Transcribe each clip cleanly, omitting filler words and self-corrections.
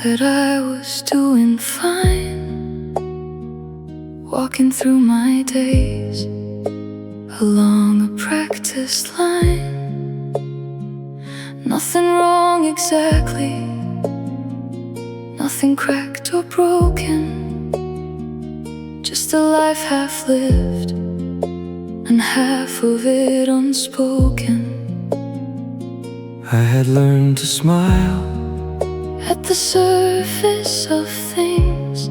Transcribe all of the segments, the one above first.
that I was doing fine, walking through my days along a practiced line. Nothing wrong exactly, nothing cracked or broken, just a life half lived and half of it unspoken. I had learned to smile at the surface of things,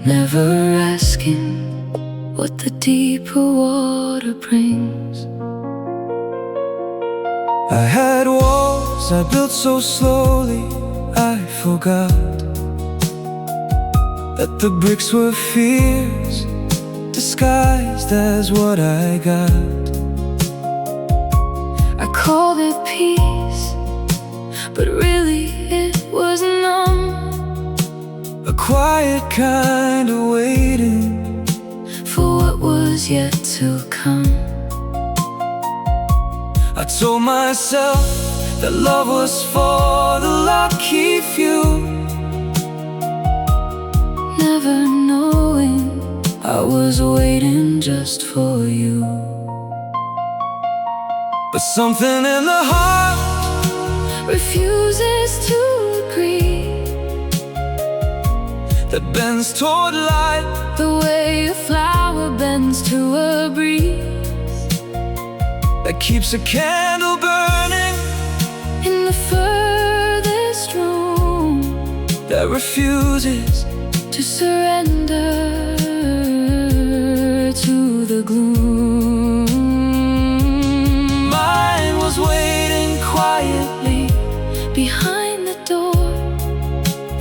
never asking what the deeper water brings. I had walls I built so slowly I forgot that the bricks were fears disguised as what I got. I called it peace, but really it was numb, a quiet kind of waiting for what was yet to come. I told myself that love was for the lucky few, never knowing I was waiting just for you. But something in the heart refuses to agree, that bends toward light, the way a flower bends to a breeze, that keeps a candle burning in the furthest room, that refuses to surrender to the gloom. Mine was waiting quietly behind the door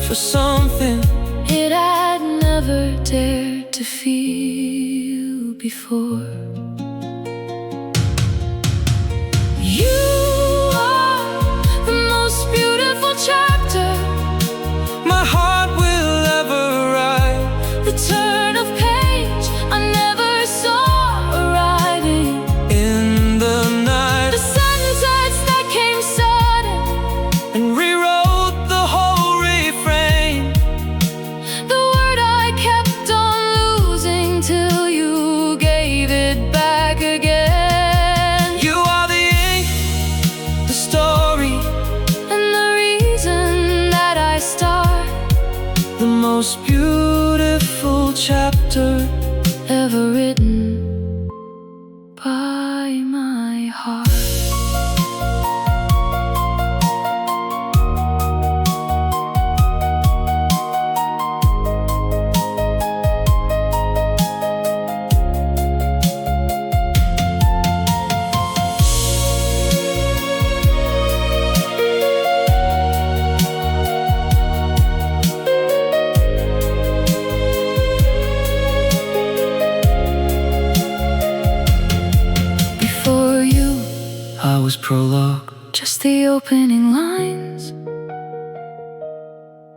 for something it had never dared to feel before. You are the most beautiful chapter my heart will ever write, the turn of page I never saw arriving. in the night The sentence that came sudden and rewrote the whole refrain, the word I kept on losing till you gave it back again. you are the ink, the story, And the reason that I start the most beautiful chapter ever written by my heart. Before you, I was prologue, just the opening lines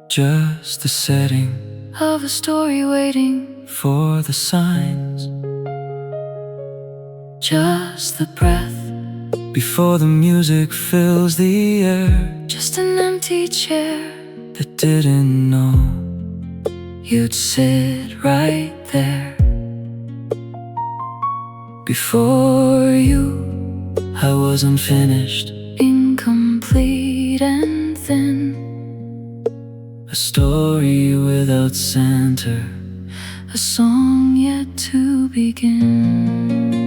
just the setting of a story waiting, for the signs, just the breath, before the music fills the air, just an empty chair. that didn't know You'd sit right there. before you. I was unfinished, Incomplete and thin, a story without center, a song yet to begin.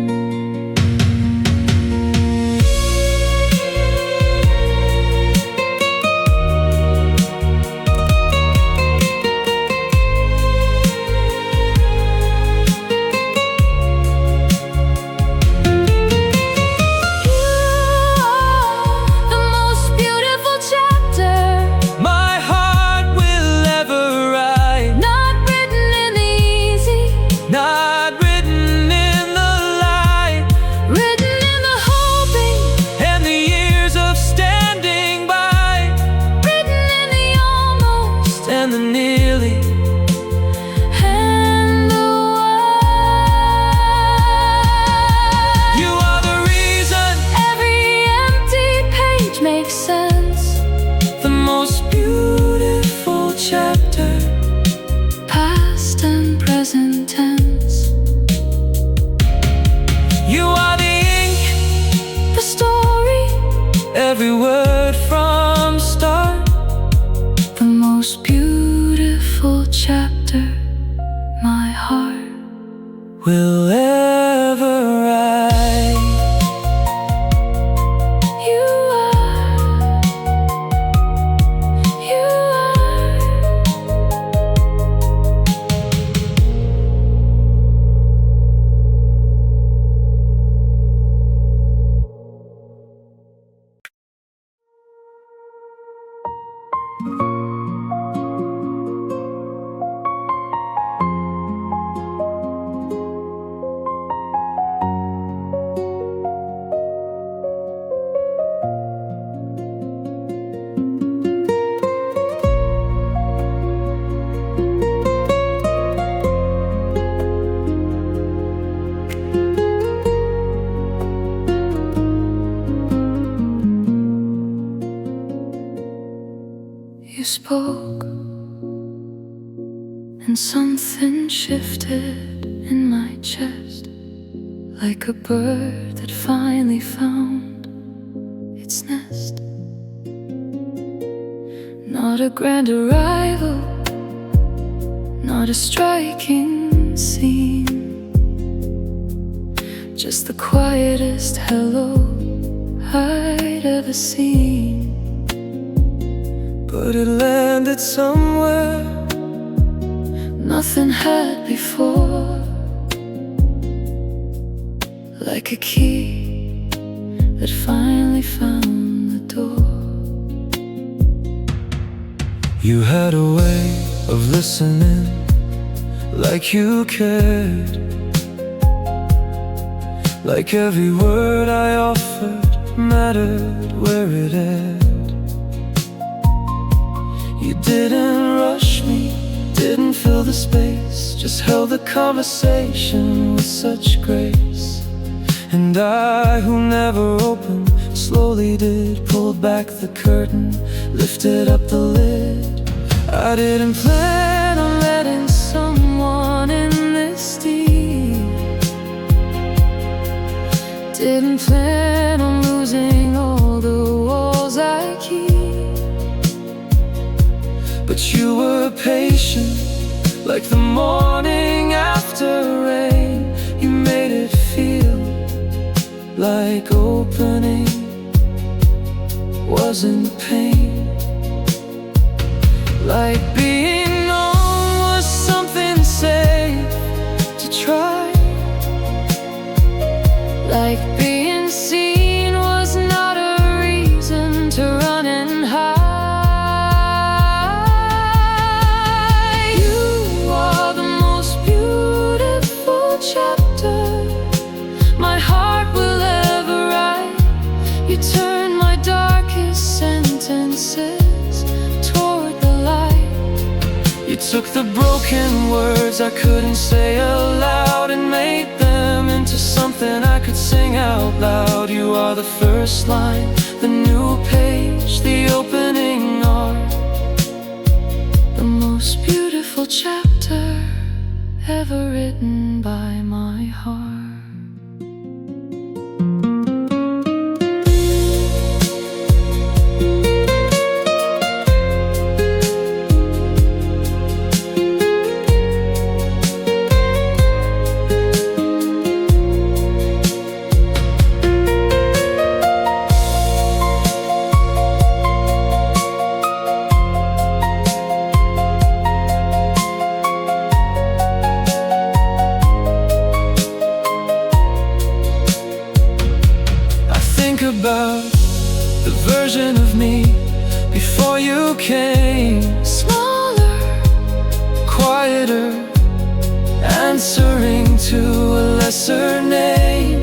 my heart will ever write, Not written in the easy, not written in the light, written in the hoping, and the years of standing by, written in the almost, and the nearly, and the why. you are the reason, Every empty page makes sense, the most will ever write. You are, you are. You spoke, and something shifted in my chest, like a bird that finally found its nest. Not a grand arrival, not a striking scene, just the quietest hello I'd ever seen. But it landed somewhere nothing had before, like a key that finally found the door. You had a way of listening like you cared, like every word I offered mattered where it aired. You didn't rush me, didn't fill the space, just held the conversation with such grace. And I, who never opened, slowly did, pulled back the curtain, lifted up the lid. I didn't plan on letting someone in this deep, didn't plan on losing all the walls I keep. But you were patient, like the morning after rain. You made it feel like opening wasn't pain, like being known was something safe to try, like being seen was not a reason to run and hide. You are the most beautiful chapter my heart will ever write. You turn my darkest sentences toward the light. You took the broken words I couldn't say aloud and made them into something I could sing out loud. You are the first line, the new page, the opening art, the most beautiful chapter ever written by my heart. About the version of me before you came, Smaller, quieter, answering to a lesser name,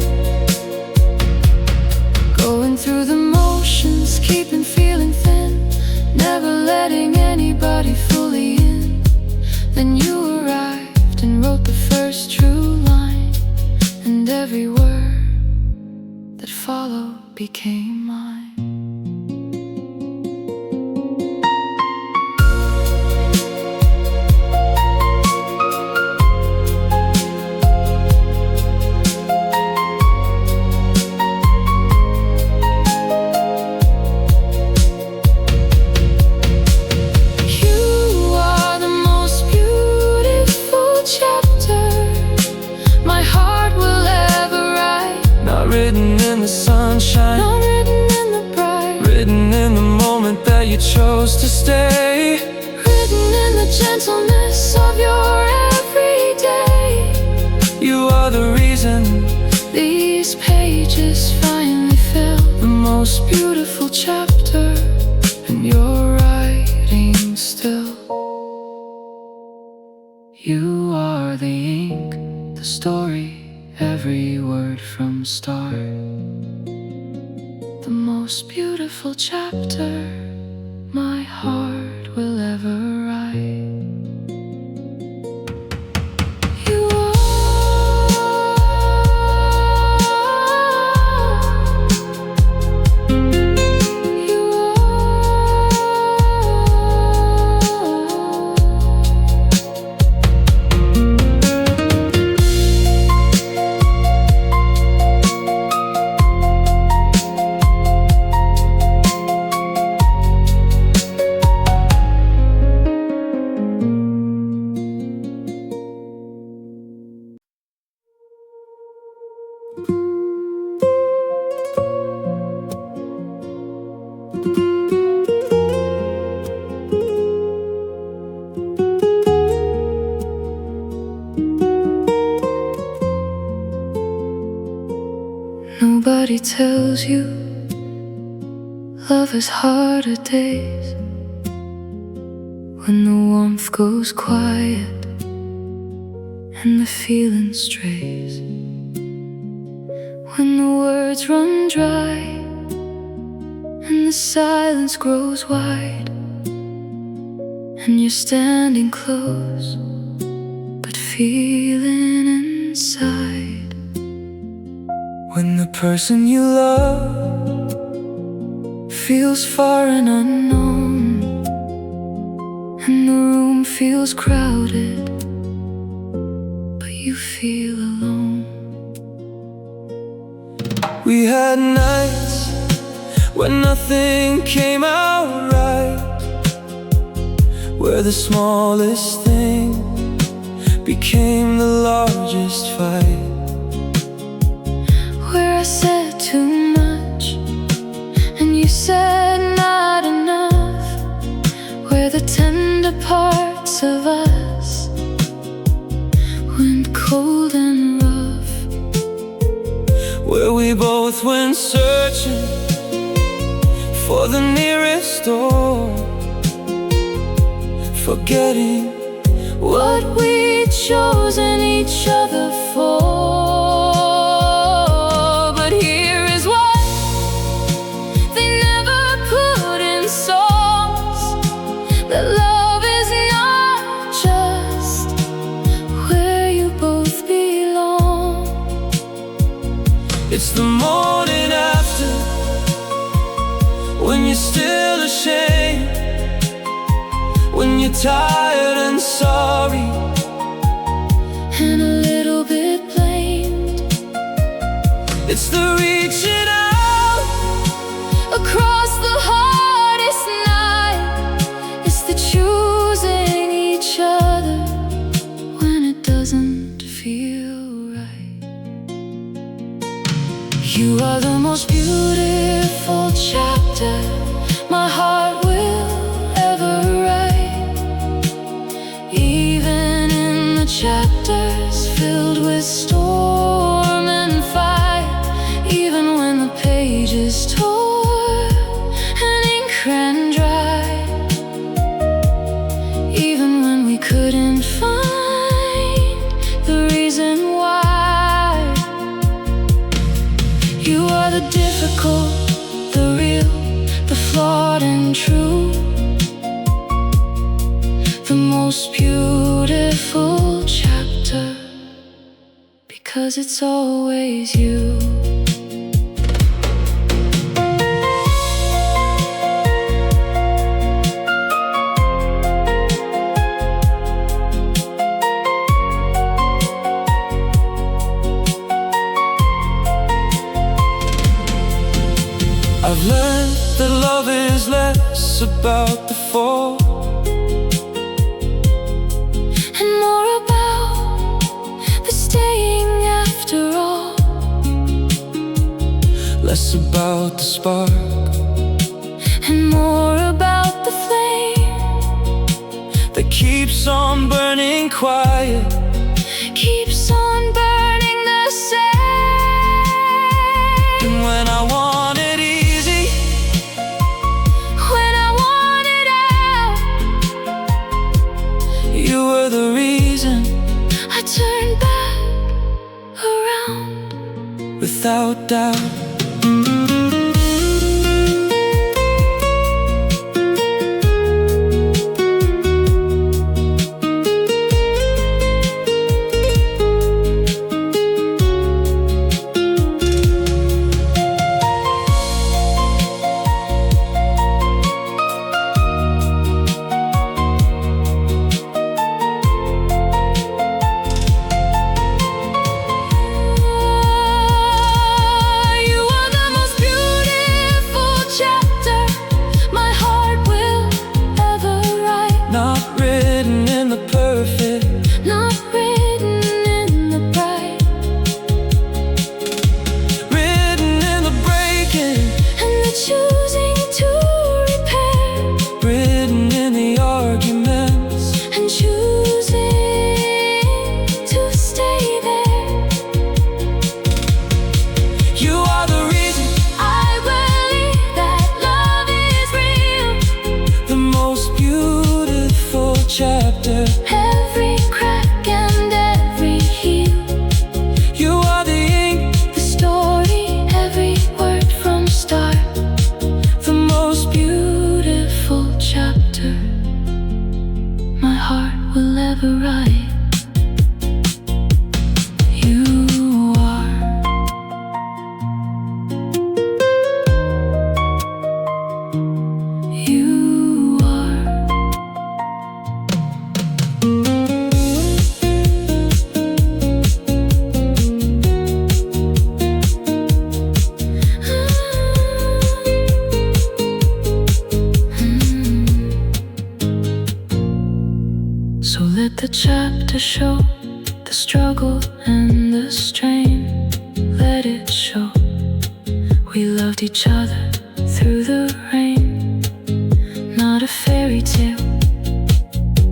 going through the motions, keeping feeling thin, never letting anybody fully in. Then you arrived and wrote the first true line, and every word that followed became mine. You are the most beautiful chapter my gentleness of your everyday. You are the reason These pages finally fill the most beautiful chapter, and you're writing still. You are the ink, the story, every word from start. The most beautiful chapter my heart will ever write. You Nobody tells you love has harder days, when the warmth goes quiet and the feeling strays, when the words run dry and the silence grows wide, and you're standing close but feeling inside. when the person you love Feels far and unknown, and the room feels crowded, but you feel alone. We had nights when nothing came out right, where the smallest thing became the largest fight, Where I said too much and you said not enough, where the tender parts of us went cold and rough, where we both went searching for the nearest door, forgetting what we'd chosen each other for. But here is what they never put in songs, that love is not just where you both belong. it's the morning after, when you're still ashamed, when you're tired and sorry, And a little bit blamed. it's the reaching out Across the hardest night, it's the choosing each other when it doesn't feel right. You are the most beautiful chapter my heart will ever write. Even in the chapters filled with storm and fire, even when the pages tore and ink ran dry, even when we couldn't find the reason why. You are the difficult, the real, the flawed and true, the most beautiful chapter, because it's always you. I've learned that love is less about the fall And more about the staying after all, less about the spark and more about the flame that It keeps on burning quiet, keeps on burning the same. And when I want it easy, when I want it out, you were the reason I turned back around without doubt. Every crack and every heel, you are the ink, the story, every word from start, the most beautiful chapter my heart will ever write. You are. You are. So let the chapter show the struggle and the strain. Let it show we loved each other through the rain. Not a fairy tale,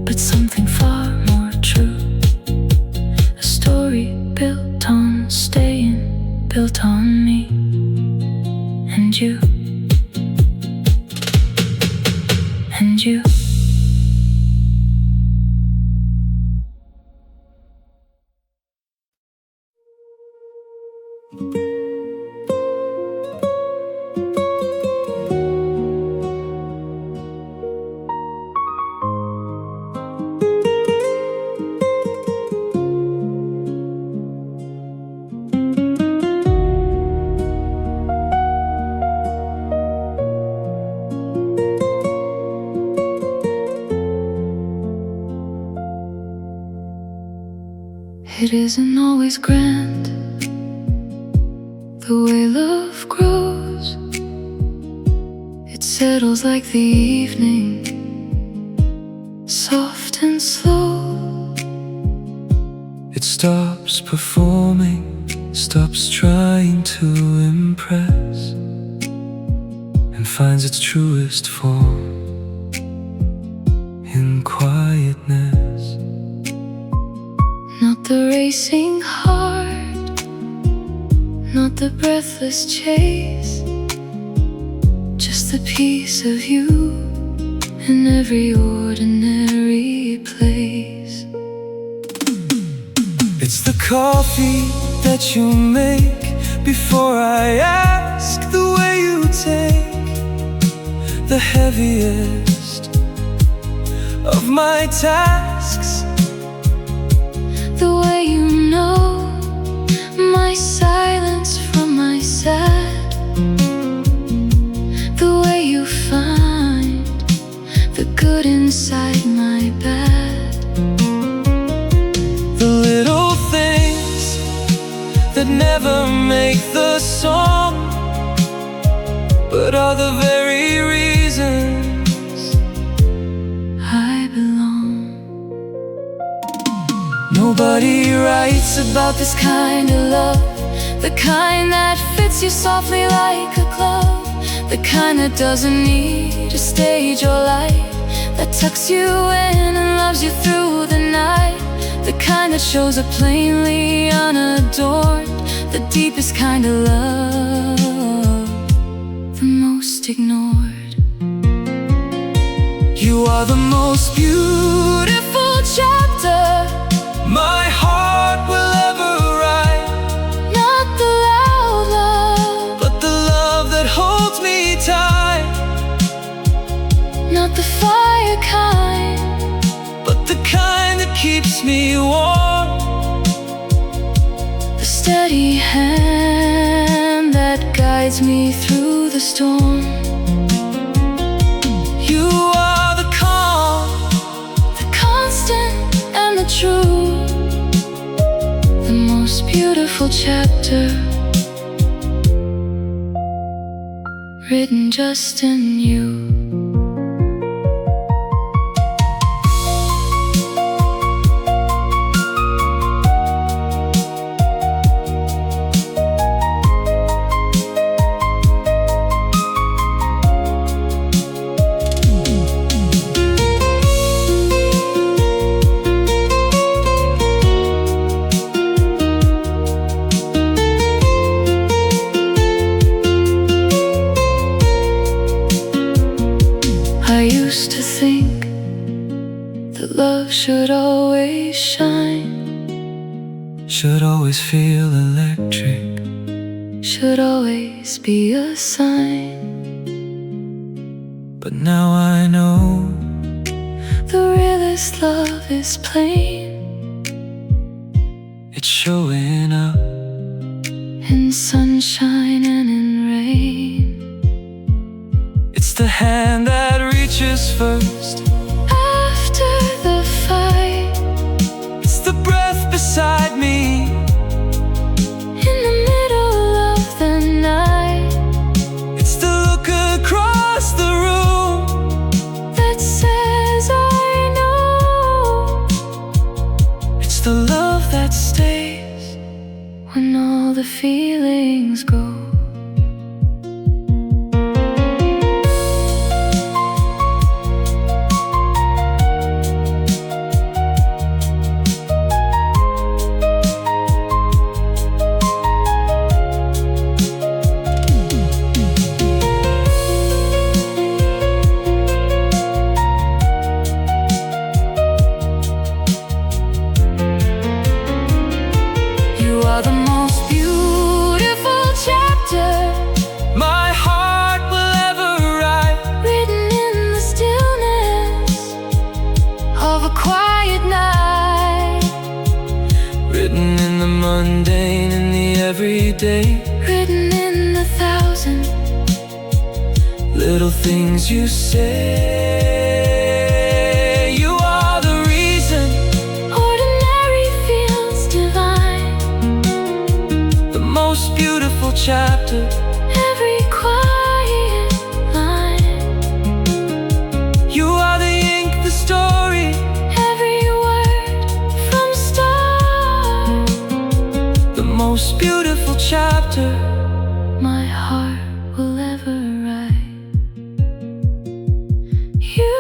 but something far more true. A story built on staying, built on me and you. And you. It isn't always grand, the way love grows. It settles like the evening, soft and slow. It stops performing, stops trying to impress, and finds its truest form in quietness. Not the racing heart, not the breathless chase, just the piece of you in every ordinary place. It's the coffee that you make before I ask, the way you take the heaviest of my tasks, the way you know my silence from my sad, the way you find the good inside my bad. the little things that never make the song, but are the very reasons I belong. nobody Writes about this kind of love, the kind that fits you softly like a glove, the kind that doesn't need a stage or light, that tucks you in and loves you through the night, the kind that shows up plainly unadored, the deepest kind of love, the most ignored. You are the most beautiful chapter my heart will ever write. Not the loud love, but the love that holds me tight. not the fire kind, but the kind that keeps me warm. the steady hand that guides me through the storm. You are the calm, The constant and the true, the most beautiful chapter written just in you. I used to think that love should always shine, should always feel electric, should always be a sign. but now I know The realest love is plain, it's showing up. in sunshine and in rain. It's the hand that reaches first, After the fight, it's the breath beside me, in the middle of the night, it's the look across the room. that says I know. It's the love that stays When all the feelings go. You are the most beautiful chapter my heart will ever write. written in the stillness of a quiet night, Written in the mundane and the everyday, written in the thousand little things you say. You are the reason ordinary feels divine. the most beautiful chapter. Every quiet line, You are the ink, the story, every word from start, the most beautiful chapter my heart will ever write. You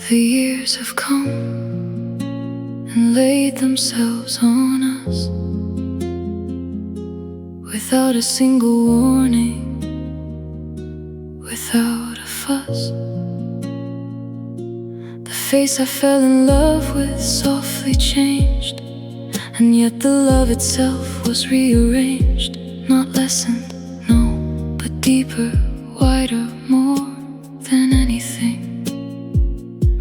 The years have come and laid themselves on us without a single warning, without a fuss. The face I fell in love with softly changed, and yet the love itself was rearranged. Not lessened, no, but deeper, wider, more than anything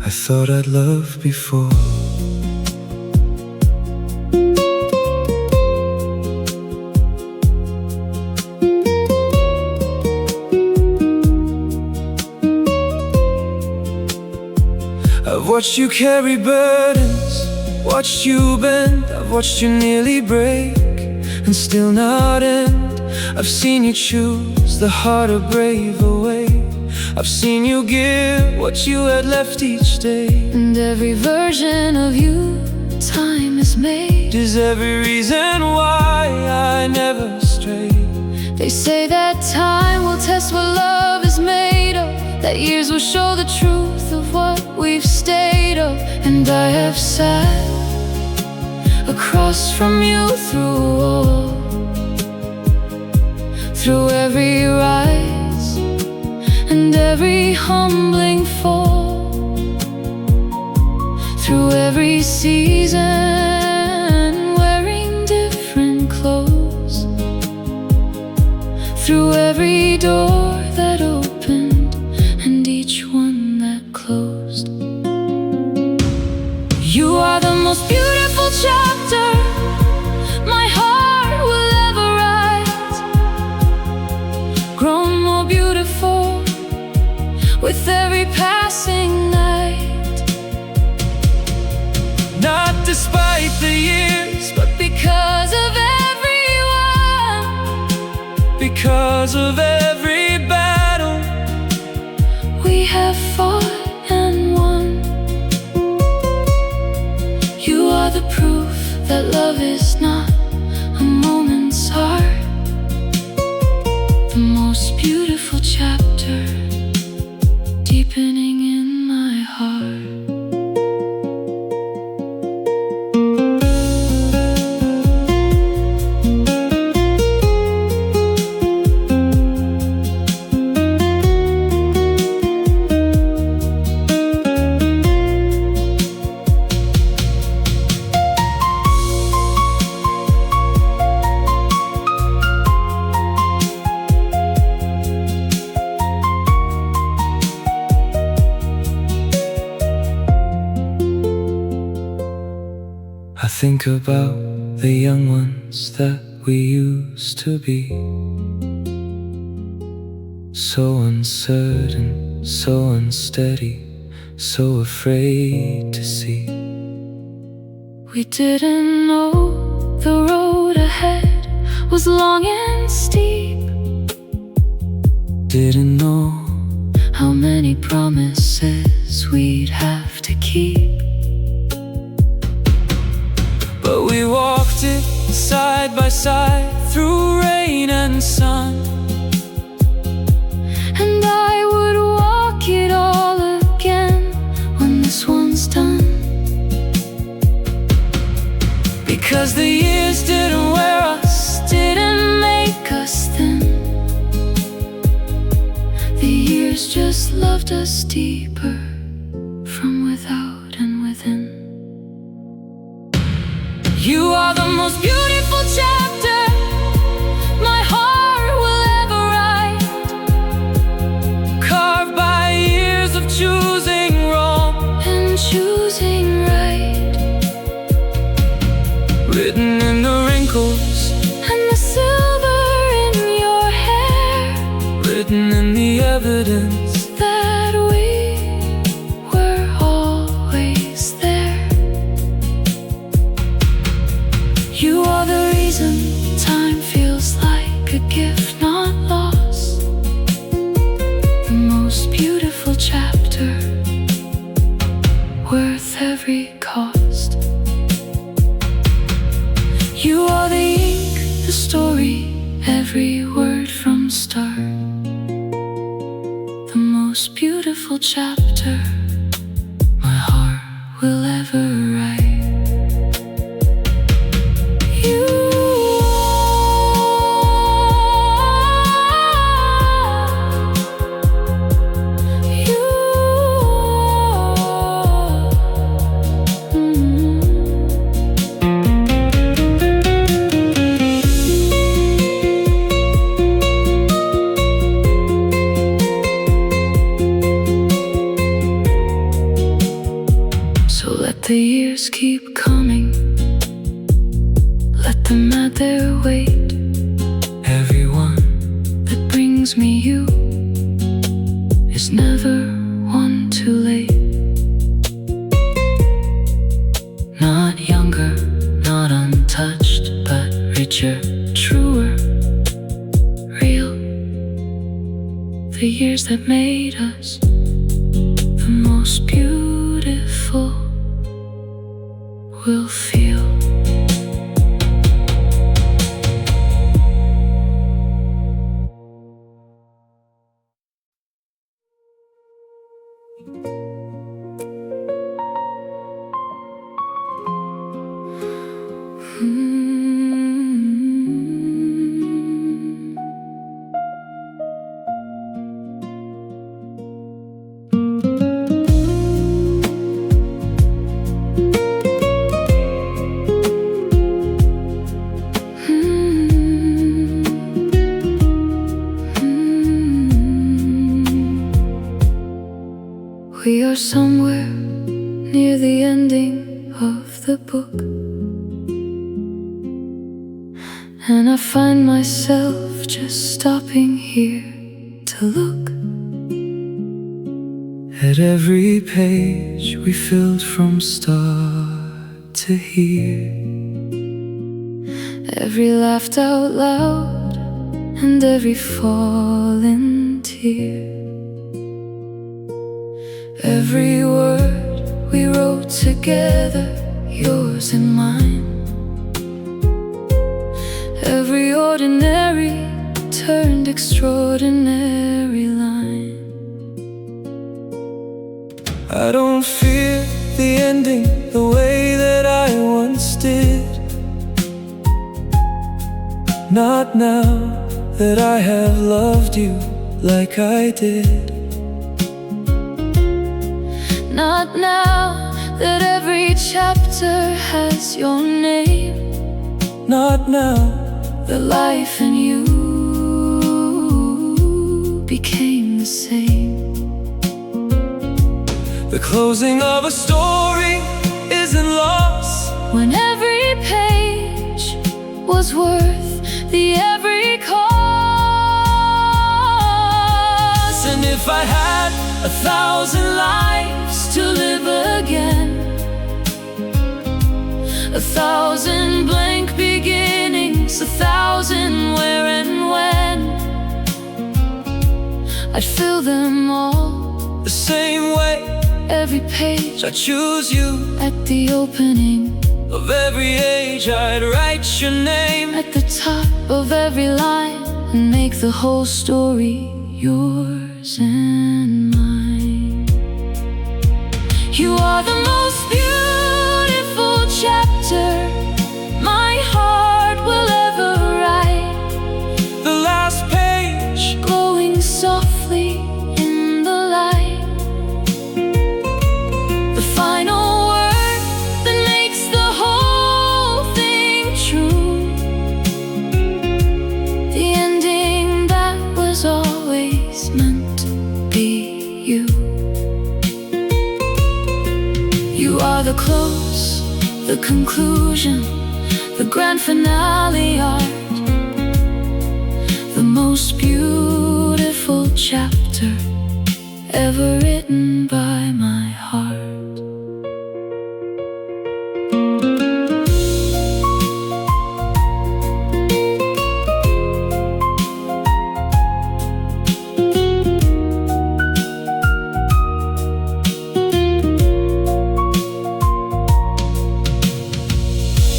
I thought I'd loved before. I've watched you carry burdens, watched you bend. I've watched you nearly break and still not end. I've seen you choose the harder, braver way. I've seen you give what you had left each day. And every version of you time has made Is every reason why I never stray. They say that time will test what love is made of, that years will show the truth of what we've stayed of. And I have sat across from you through a wall, through every rise and every humbling fall, through every season wearing different clothes, through every door that opened and each one that closed. You are the most beautiful chapter my heart will ever write, grown more beautiful with every passing night. Not despite the years, But because of everyone, because of every battle we have fought and won. You are the proof that love is not a moment's art, the most beautiful chapter deepening in my heart. I think about the young ones that we used to be, so uncertain, so unsteady, so afraid to see. We didn't know the road ahead was long and steep, Didn't know how many promises we'd have to keep. but we walked it side by side through rain and sun. And I would walk it all again when this one's done. Because the years didn't wear us, Didn't make us thin. The years just loved us deeper, from without and within. you are the most Beautiful chapter my heart will ever write, carved by years of choosing wrong, and choosing right, written in the wrinkles, and the silver in your hair, written in the evidence that we were always there. You are the reason time feels like a gift not lost, the most beautiful chapter worth every cost. You are the ink, the story, every word from start, the most beautiful chapter my heart will ever write. You are tears keep coming, let them add their weight. Everyone That brings me you is never one too late. Not younger, not untouched, but richer, truer, real. The years that made us the most beautiful will feel. We are somewhere near the ending of the book, and I find myself just stopping here to look at every page we filled from start to here. every laughed out loud and every fallen tear. Every word we wrote together, yours and mine. Every ordinary turned extraordinary line. I don't fear the ending the way that I once did. Not now that I have loved you like I did. Not now that every chapter has your name. Not now that life and you became the same. the closing of a story isn't lost When every page was worth the every cost. And if I had 1,000 lives to live again, 1,000 blank beginnings, 1,000 where and when, I'd fill them all the same way. Every page I choose you. at the opening Of every age I'd write your name at the top of every line, and make the whole story yours and mine. You are the most beautiful chapter my heart will ever write. the last page, Glowing softly in the light, the final word that makes the whole thing true, the ending that was always meant to be you. You are the close, the conclusion, the grand finale art, the most beautiful chapter ever written by my heart.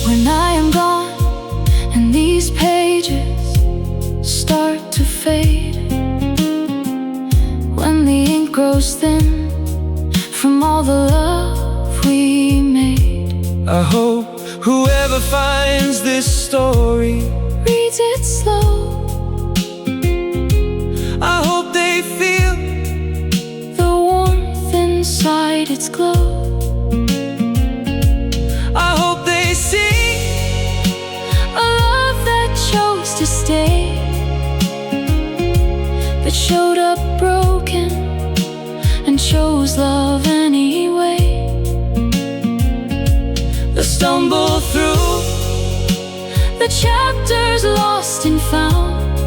When I am gone and these pages start to fade, when the ink grows thin from all the love we made, I hope whoever finds this story reads it slow. I hope they feel The warmth inside its glow. I hope they see A love that chose to stay, that showed up broken and chose love anyway. chapters lost and found,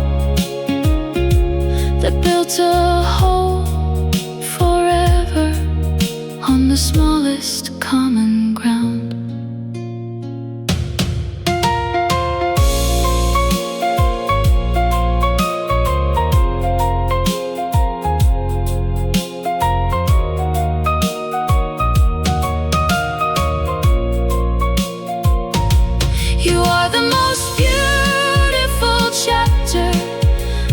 that built a home forever on the smallest common ground. You are the most beautiful chapter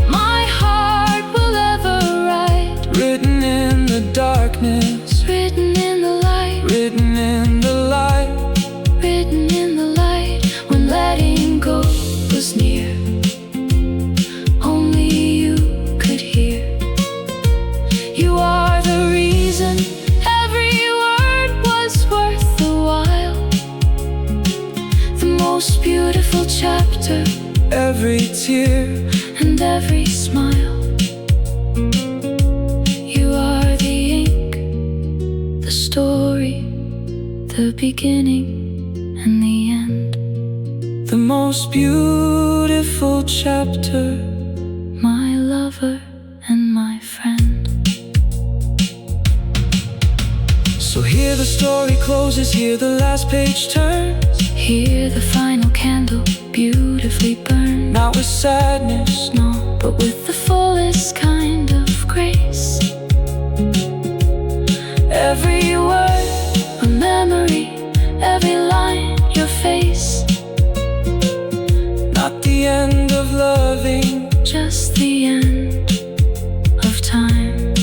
my heart will ever write. Written in the darkness, Written in the light, written in the light, written in the light. When letting go was near, only you could hear. You are the reason every word was worth the while. The most beautiful chapter, every tear, and every smile. You are the ink, the story, the beginning and the end. the most beautiful chapter, My lover and my friend. So here the story closes, here the last page turns. Here the final candle beautifully burns. Not with sadness, No, but with the fullest kind of grace. Every word a memory, every line your face. not the end of loving, Just the end of time.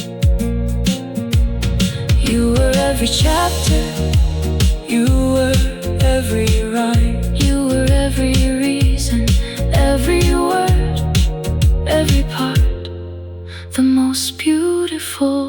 You were every chapter, you were every rhyme. you were every reason, every word, every part. The most beautiful